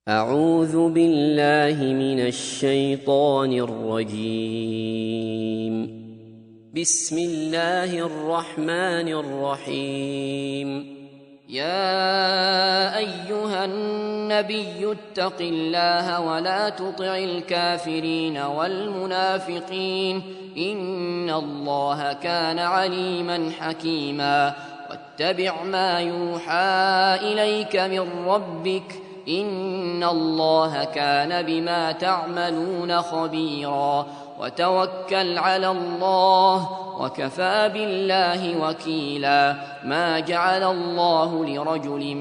أعوذ بالله من الشيطان الرجيم. بسم الله الرحمن الرحيم. يا أيها النبي اتق الله ولا تطع الكافرين والمنافقين إن الله كان عليما حكيما. واتبع ما يوحى إليك من ربك إن الله كان بما تعملون خبيرا. وتوكل على الله وكفى بالله وكيلا. ما جعل الله لرجل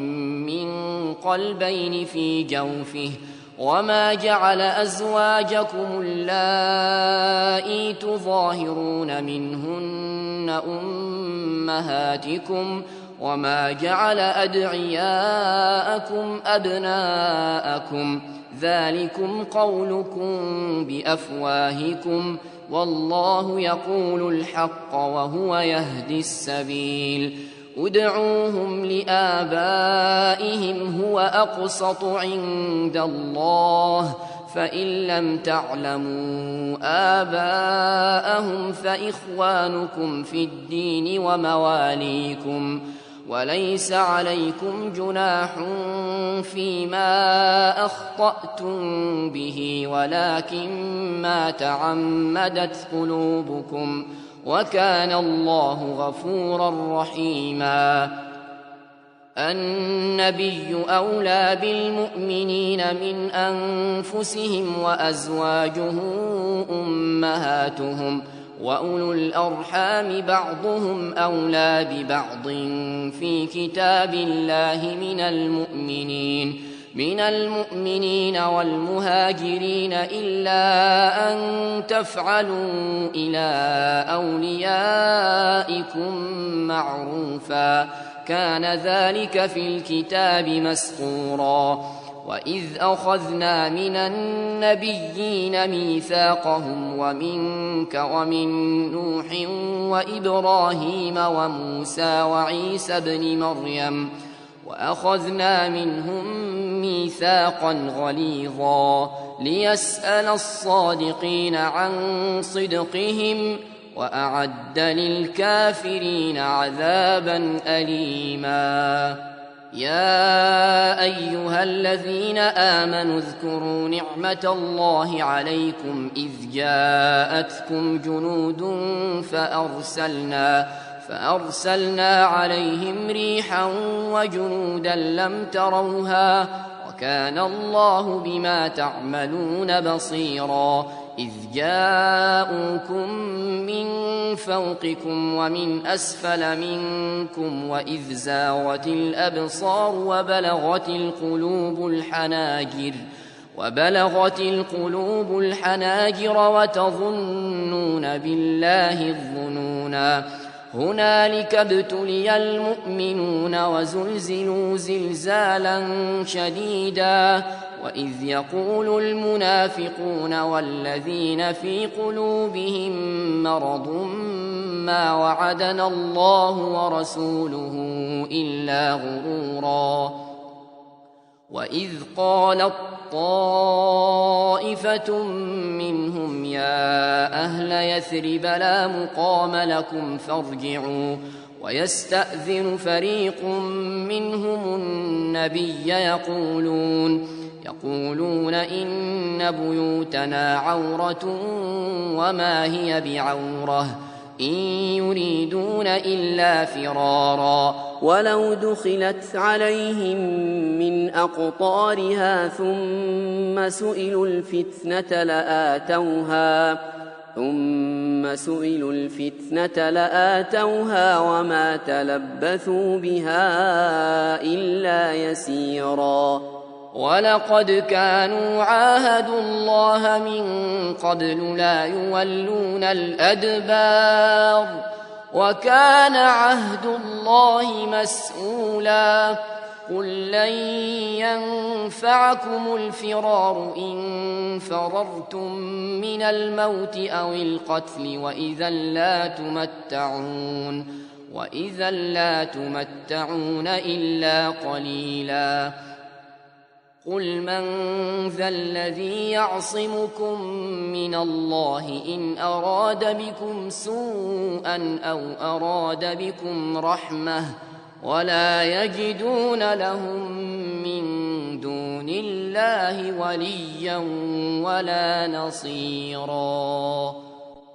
من قلبين في جوفه وما جعل أزواجكم اللائي تظاهرون منهن أمهاتكم وما جعل أدعياءكم أبناءكم ذلكم قولكم بأفواهكم والله يقول الحق وهو يهدي السبيل. ادعوهم لآبائهم هو أقسط عند الله فإن لم تعلموا آباءهم فإخوانكم في الدين ومواليكم وليس عليكم جناح فيما أخطأتم به ولكن ما تعمدت قلوبكم وكان الله غفورا رحيما. النبي أولى بالمؤمنين من أنفسهم وأزواجه أمهاتهم وأولو الأرحام بعضهم أولى ببعض في كتاب الله من المؤمنين والمهاجرين إلا أن تفعلوا إلى أوليائكم معروفا كان ذلك في الكتاب مسطورا. وإذ أخذنا من النبيين ميثاقهم ومنك ومن نوح وإبراهيم وموسى وعيسى ابن مريم وأخذنا منهم ميثاقا غليظا ليسأل الصادقين عن صدقهم وأعد للكافرين عذابا أليما. يا أيها الذين آمنوا اذكروا نعمة الله عليكم إذ جاءتكم جنود فأرسلنا عليهم ريحا وجنودا لم تروها وكان الله بما تعملون بصيرا. إذ جاءوكم من فوقكم ومن أسفل منكم وإذ زاغت الأبصار وبلغت القلوب الحناجر وتظنون بالله الظنونا. هنالك ابتلي المؤمنون وزلزلوا زلزالا شديدا. وإذ يقول المنافقون والذين في قلوبهم مرض ما وعدنا الله ورسوله إلا غرورا. وإذ قالت طائفة منهم يا أهل يثرب لا مقام لكم فارجعوا ويستأذن فريق منهم النبي يقولون إن بيوتنا عورة وما هي بعورة إن يريدون إلا فرارا ولو دخلت عليهم من أقطارها ثم سئلوا الفتنة لآتوها وما تلبثوا بها إلا يسيرا. ولقد كانوا عاهدوا الله من قبل لا يولون الأدبار وكان عهد الله مسؤولا. قل لن ينفعكم الفرار إن فررتم من الموت أو القتل وإذا لا تمتعون إلا قليلا. قل من ذا الذي يعصمكم من الله إن أراد بكم سوءا أو أراد بكم رحمة ولا يجدون لهم من دون الله وليا ولا نصيرا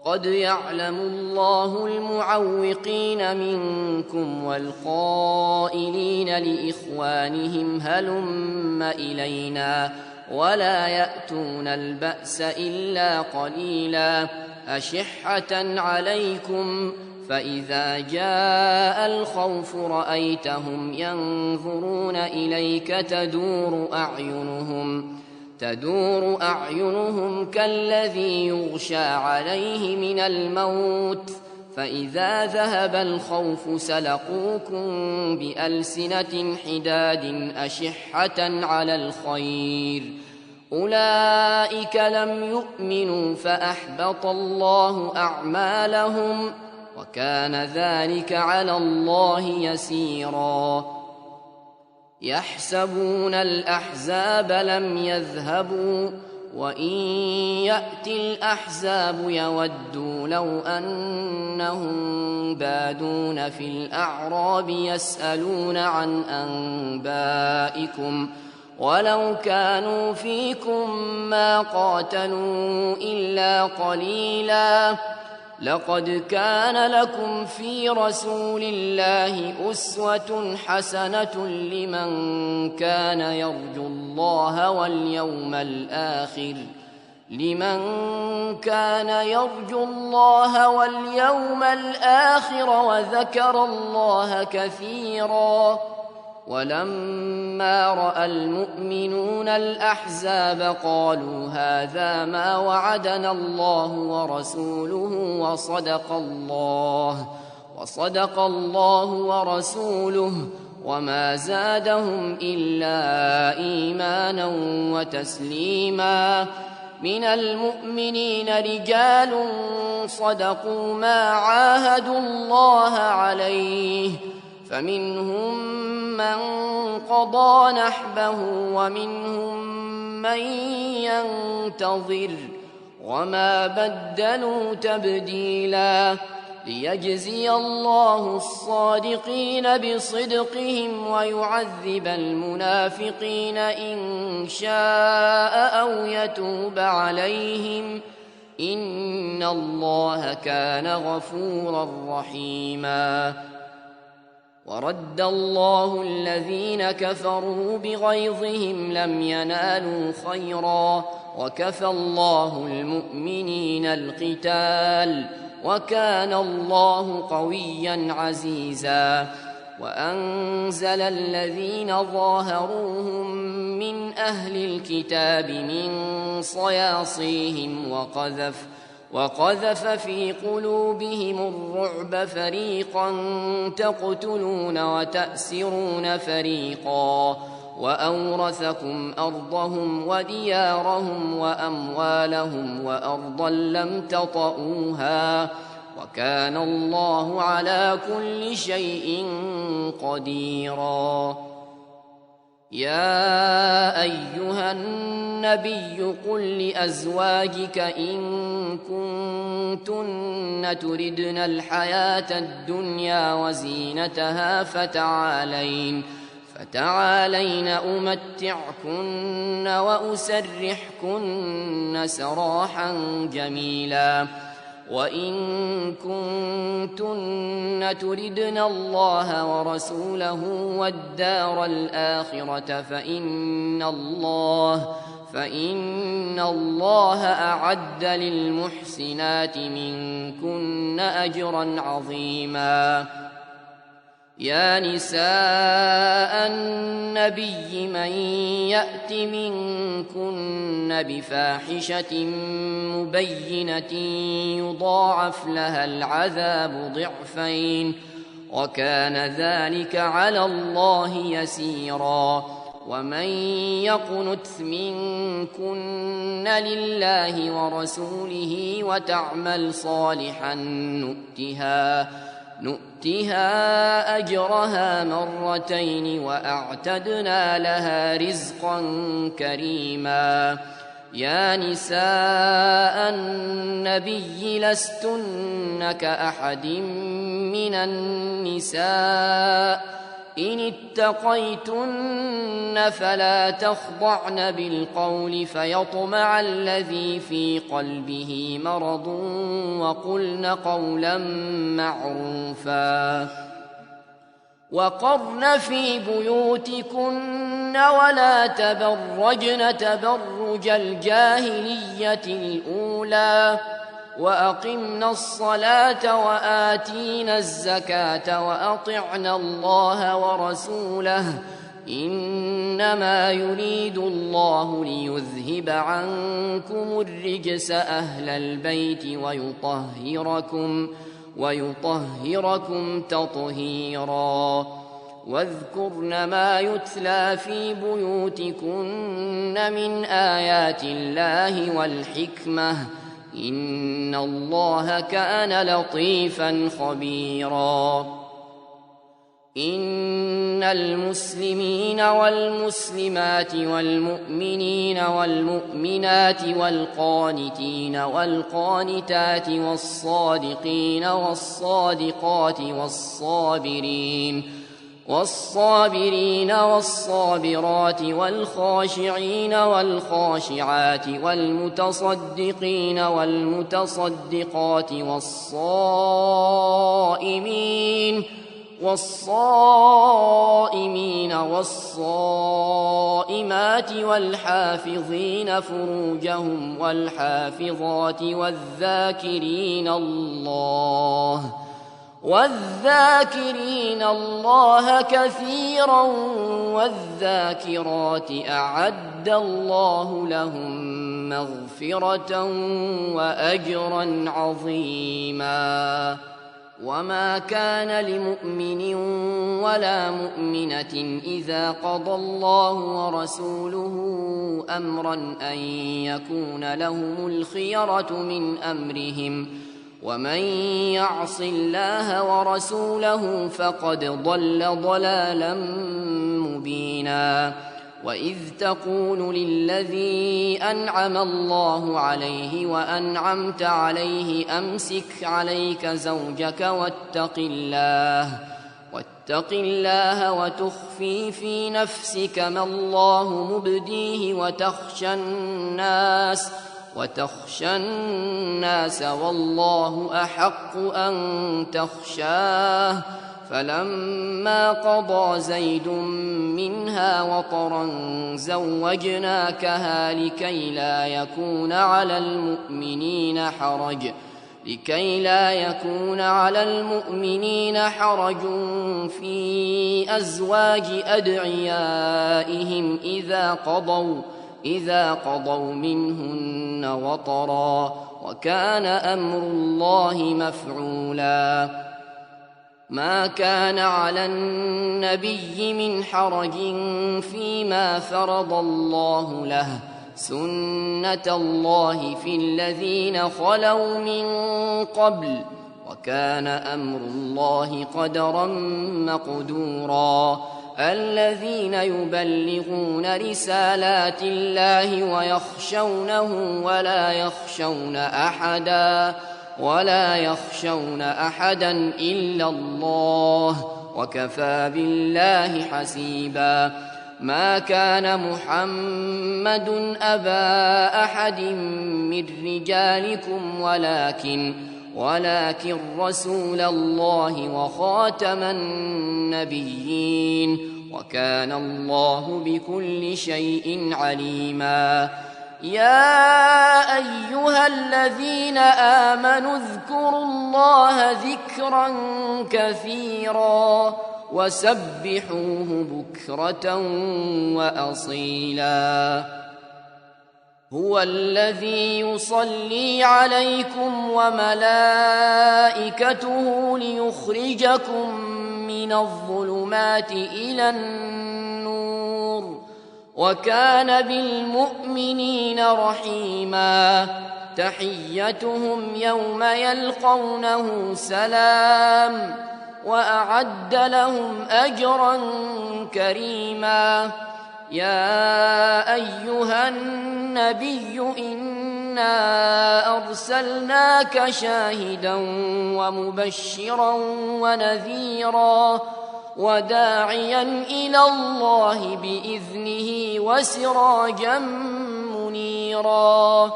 قد يعلم الله المعوقين منكم والقائلين لإخوانهم هلم إلينا ولا يأتون البأس إلا قليلا أشحة عليكم فإذا جاء الخوف رأيتهم ينظرون إليك تدور أعينهم كالذي يغشى عليه من الموت فإذا ذهب الخوف سلقوكم بألسنة حداد أشحة على الخير أولئك لم يؤمنوا فأحبط الله أعمالهم وكان ذلك على الله يسيرا يحسبون الأحزاب لم يذهبوا وإن يأتي الأحزاب يودوا لو أنهم بادون في الأعراب يسألون عن أنبائكم ولو كانوا فيكم ما قاتلوا إلا قليلا لقد كان لكم في رسول الله أسوة حسنة لمن كان يرجو الله واليوم الآخر وذكر الله كثيرا ولما رأى المؤمنون الأحزاب قالوا هذا ما وعدنا الله ورسوله وصدق الله ورسوله وما زادهم إلا إيمانا وتسليما من المؤمنين رجال صدقوا ما عاهدوا الله عليه فمنهم من قضى نحبه ومنهم من ينتظر وما بدلوا تبديلا ليجزي الله الصادقين بصدقهم ويعذب المنافقين إن شاء أو يتوب عليهم إن الله كان غفورا رحيما ورد الله الذين كفروا بغيظهم لم ينالوا خيرا وكفى الله المؤمنين القتال وكان الله قويا عزيزا وأنزل الذين ظاهروهم من أهل الكتاب من صياصيهم وقذف في قلوبهم الرعب فريقا تقتلون وتأسرون فريقا وأورثكم أرضهم وديارهم وأموالهم وأرضا لم تطئوها وكان الله على كل شيء قديرا يا أيها النبي قل لأزواجك إن كنتن تردن الحياة الدنيا وزينتها فتعالين أمتعكن وأسرحكن سراحا جميلا وإن كنتن تردن الله ورسوله والدار الآخرة فإن الله أعد للمحسنات منكن أجرا عظيما يا نساء النبي من يأت منكن بفاحشة مبينة يضاعف لها العذاب ضعفين وكان ذلك على الله يسيرا ومن يقنت منكن لله ورسوله وتعمل صالحا نؤتها أجرها مرتين وأعتدنا لها رزقا كريما. يا نساء النبي لستن كأحد من النساء إن اتقيتن فلا تخضعن بالقول فيطمع الذي في قلبه مرض وقلن قولا معروفا. وقرن في بيوتكن ولا تبرجن تبرج الجاهلية الأولى وأقمنا الصلاة وآتينا الزكاة وأطعنا الله ورسوله إنما يريد الله ليذهب عنكم الرجس أهل البيت ويطهركم تطهيرا. واذكرن ما يتلى في بيوتكن من آيات الله والحكمة إن الله كان لطيفا خبيرا. إن المسلمين والمسلمات والمؤمنين والمؤمنات والقانتين والقانتات والصادقين والصادقات والصابرين والصابرات والخاشعين والخاشعات والمتصدقين والمتصدقات والصائمين والصائمات والحافظين فروجهم والحافظات والذاكرين الله كثيرا والذاكرات أعد الله لهم مغفرة وأجرا عظيما. وما كان لمؤمن ولا مؤمنة إذا قضى الله ورسوله أمرا أن يكون لهم الخيرة من أمرهم ومن يعص الله ورسوله فقد ضل ضلالا مبينا. وإذ تقول للذي أنعم الله عليه وأنعمت عليه أمسك عليك زوجك واتق الله وتخفي في نفسك ما الله مبديه وتخشى الناس والله أحق أن تخشاه. فلما قضى زيد منها وطرا زوجناكها لكي لا يكون على المؤمنين حرج في أزواج أدعيائهم إذا قضوا منهن وطرا وكان أمر الله مفعولا. ما كان على النبي من حرج فيما فرض الله له سنة الله في الذين خلوا من قبل وكان أمر الله قدرا مقدورا. الذين يبلغون رسالات الله ويخشونه ولا يخشون أحدا إلا الله وكفى بالله حسيبا. ما كان محمد أبا أحد من رجالكم ولكن رسول الله وخاتم النبيين وكان الله بكل شيء عليما. يا أيها الذين آمنوا اذكروا الله ذكرا كثيرا وسبحوه بكرة وأصيلا. هو الذي يصلي عليكم وملائكته ليخرجكم من الظلمات إلى النور وكان بالمؤمنين رحيما. تحيتهم يوم يلقونه سلام وأعد لهم أجرا كريما. يا أيها النبي إنا أرسلناك شاهدا ومبشرا ونذيرا وداعيا إلى الله بإذنه وسراجا منيرا.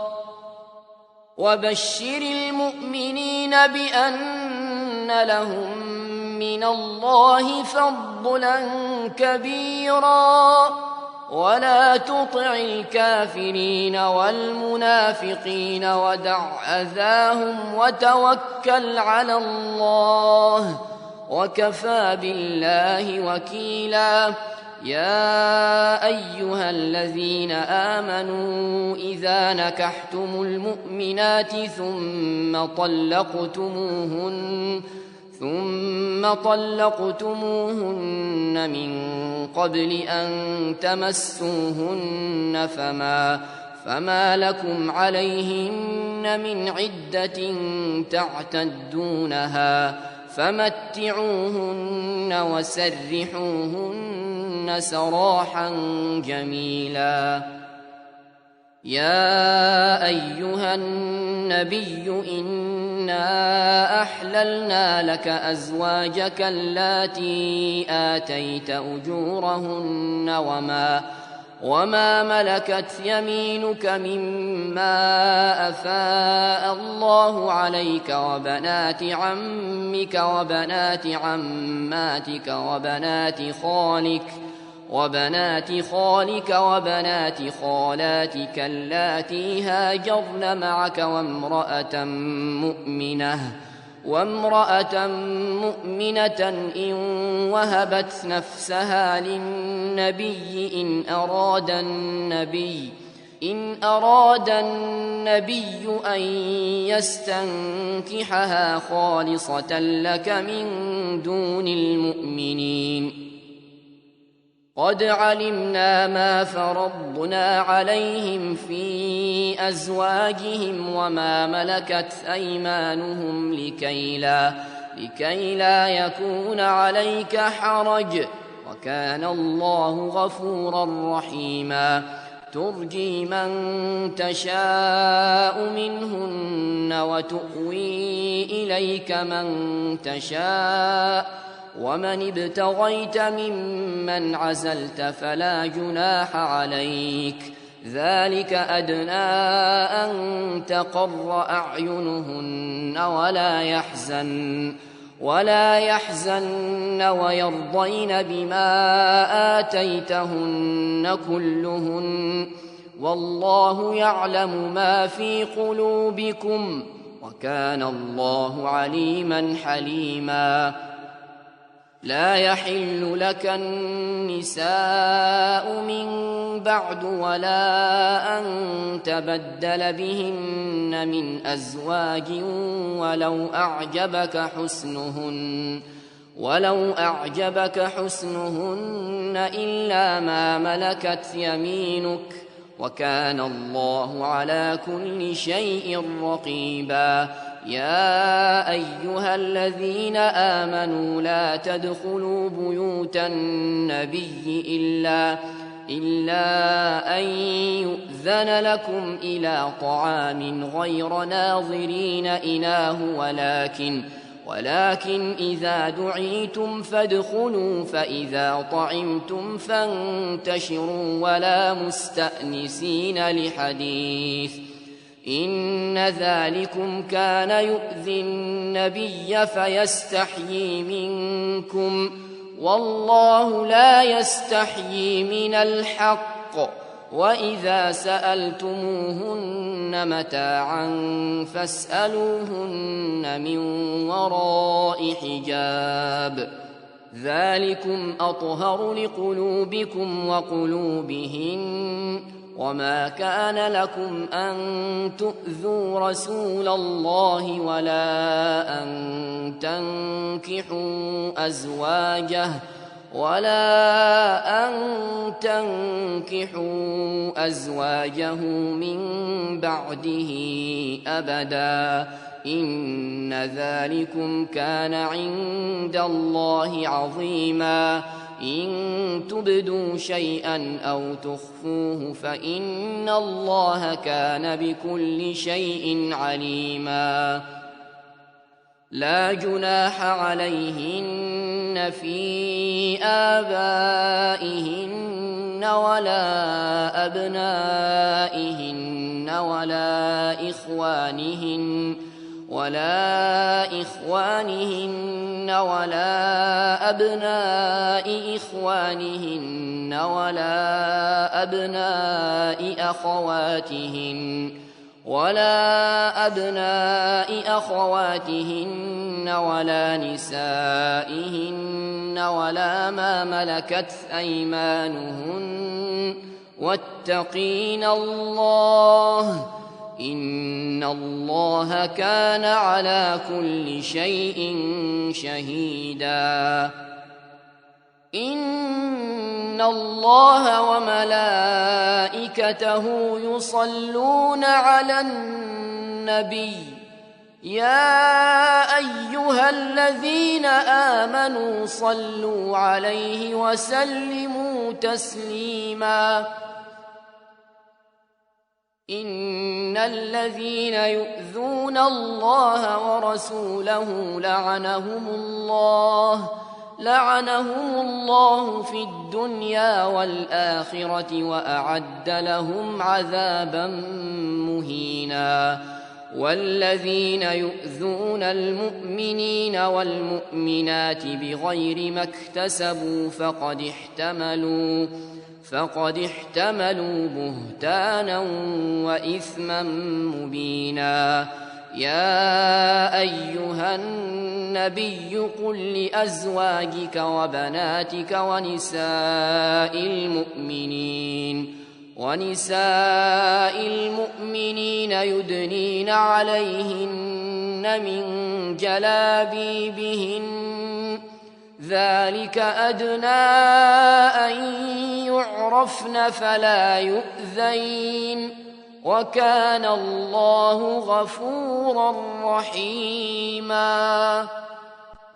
وبشر المؤمنين بأن لهم من الله فضلا كبيرا ولا تطع الكافرين والمنافقين ودع أذاهم وتوكل على الله وكفى بالله وكيلا. يا أيها الذين آمنوا إذا نكحتم المؤمنات ثم طلقتموهن من قبل أن تمسوهن فما لكم عليهن من عدة تعتدونها فمتعوهن وسرحوهن سراحا جميلا. يا أيها النبي إنا أحللنا لك أزواجك اللاتي آتيت أجورهن وما ملكت يمينك مما أفاء الله عليك وبنات عمك وبنات عماتك وبنات خالك وبنات خالاتك اللاتي هاجرن معك وامرأة مؤمنة إن وهبت نفسها للنبي إن أراد النبي أن يستنكحها خالصة لك من دون المؤمنين. قد علمنا ما فرضنا عليهم في أزواجهم وما ملكت أيمانهم لكي لا يكون عليك حرج وكان الله غفورا رحيما. ترجي من تشاء منهن وتؤوي إليك من تشاء ومن ابتغيت ممن عزلت فلا جناح عليك. ذلك أدنى أن تقر أعينهن ولا يحزن ويرضين بما آتيتهن كلهن والله يعلم ما في قلوبكم وكان الله عليما حليما. لا يحل لك النساء من بعد ولا أن تبدل بهن من أزواج ولو أعجبك حسنهن إلا ما ملكت يمينك وكان الله على كل شيء رقيبا. يا أيها الذين آمنوا لا تدخلوا بيوت النبي إلا أن يؤذن لكم إلى طعام غير ناظرين إناه ولكن إذا دعيتم فادخلوا فإذا طعمتم فانتشروا ولا مستأنسين لحديث إن ذلكم كان يؤذي النبي فيستحيي منكم والله لا يستحيي من الحق. وإذا سألتموهن متاعا فاسألوهن من وراء حجاب ذلكم أطهر لقلوبكم وقلوبهن. وما كان لكم أن تؤذوا رسول الله ولا أن تنكحوا أزواجه ولا أن تنكحوا أزواجه من بعده أبدا إن ذلكم كان عند الله عظيما إن تبدوا شيئا أو تخفوه فإن الله كان بكل شيء عليما لا جناح عليهن في آبائهن ولا أبنائهن ولا إخوانهن ولا أبناء إخوانهن ولا أبناء أخواتهن ولا نسائهن ولا ما ملكت أيمانهن واتقين الله إن الله كان على كل شيء شهيدا إن الله وملائكته يصلون على النبي يا أيها الذين آمنوا صلوا عليه وسلموا تسليما إن الذين يؤذون الله ورسوله لعنهم الله في الدنيا والآخرة وأعد لهم عذابا مهينا والذين يؤذون المؤمنين والمؤمنات بغير ما اكتسبوا فقد احتملوا بهتانا وإثما مبينا يا أيها النبي قل لأزواجك وبناتك ونساء المؤمنين يدنين عليهن من جلابيبهن ذلك أدنى أن يعرفن فلا يؤذين وكان الله غفورا رحيما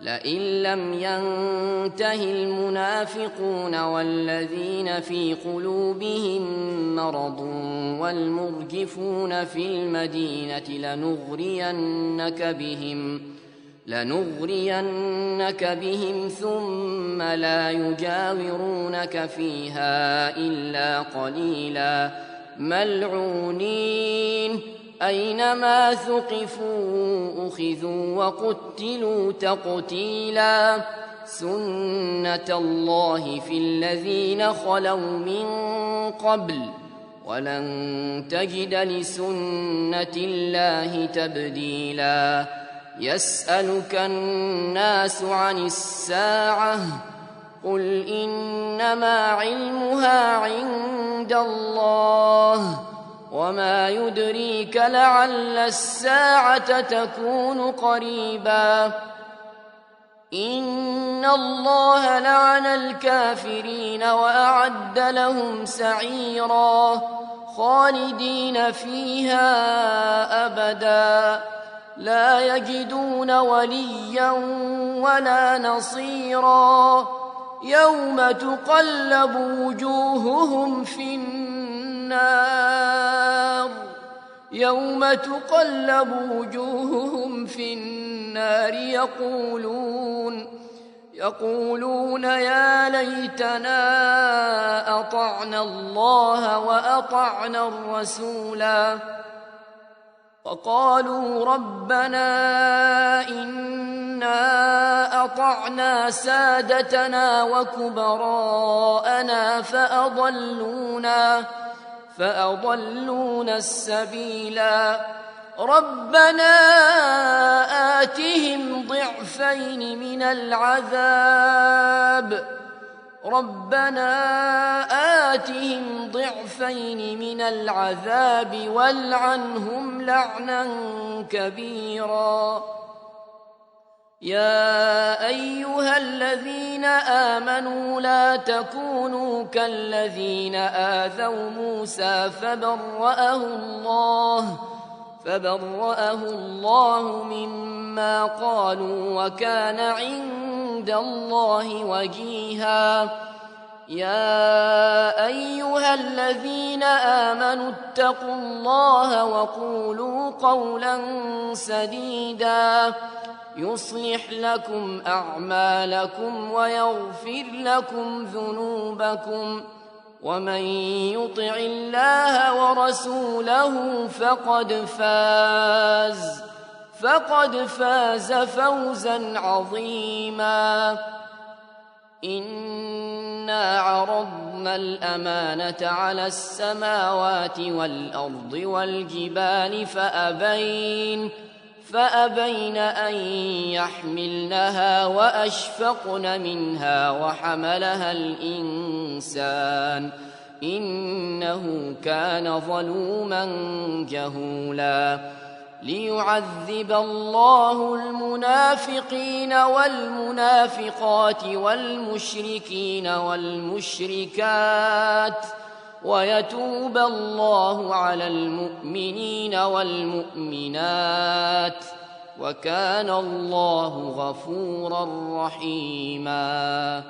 لئن لم ينته المنافقون والذين في قلوبهم مرض والمرجفون في المدينة لنغرينك بهم ثم لا يجاورونك فيها إلا قليلا ملعونين أينما ثقفوا أخذوا وقتلوا تقتيلا سنة الله في الذين خلوا من قبل ولن تجد لسنة الله تبديلا يسألك الناس عن الساعة قل إنما علمها عند الله وما يدريك لعل الساعة تكون قريبا إن الله لعن الكافرين وأعد لهم سعيرا خالدين فيها أبدا لا يجدون وليا ولا نصيرا يوم تقلب وجوههم في النار يقولون يا ليتنا أطعنا الله وأطعنا الرسولا وقالوا ربنا إنا أطعنا سادتنا وكبراءنا فأضلونا السبيلا ربنا آتهم ضعفين من العذاب والعنهم لعنا كبيرا يا أيها الذين آمنوا لا تكونوا كالذين آذوا موسى فبرأه الله مما قالوا وكان عند الله وجيها. يا أيها الذين آمنوا اتقوا الله وقولوا قولا سديدا يصلح لكم أعمالكم ويغفر لكم ذنوبكم ومن يطع الله ورسوله فقد فاز فوزا عظيما. إنا عرضنا الأمانة على السماوات والأرض والجبال فأبين أن يحملنها وأشفقن منها وحملها الإنسان إنه كان ظلوما جهولا. ليعذب الله المنافقين والمنافقات والمشركين والمشركات ويتوب الله على المؤمنين والمؤمنات وكان الله غفورا رحيما.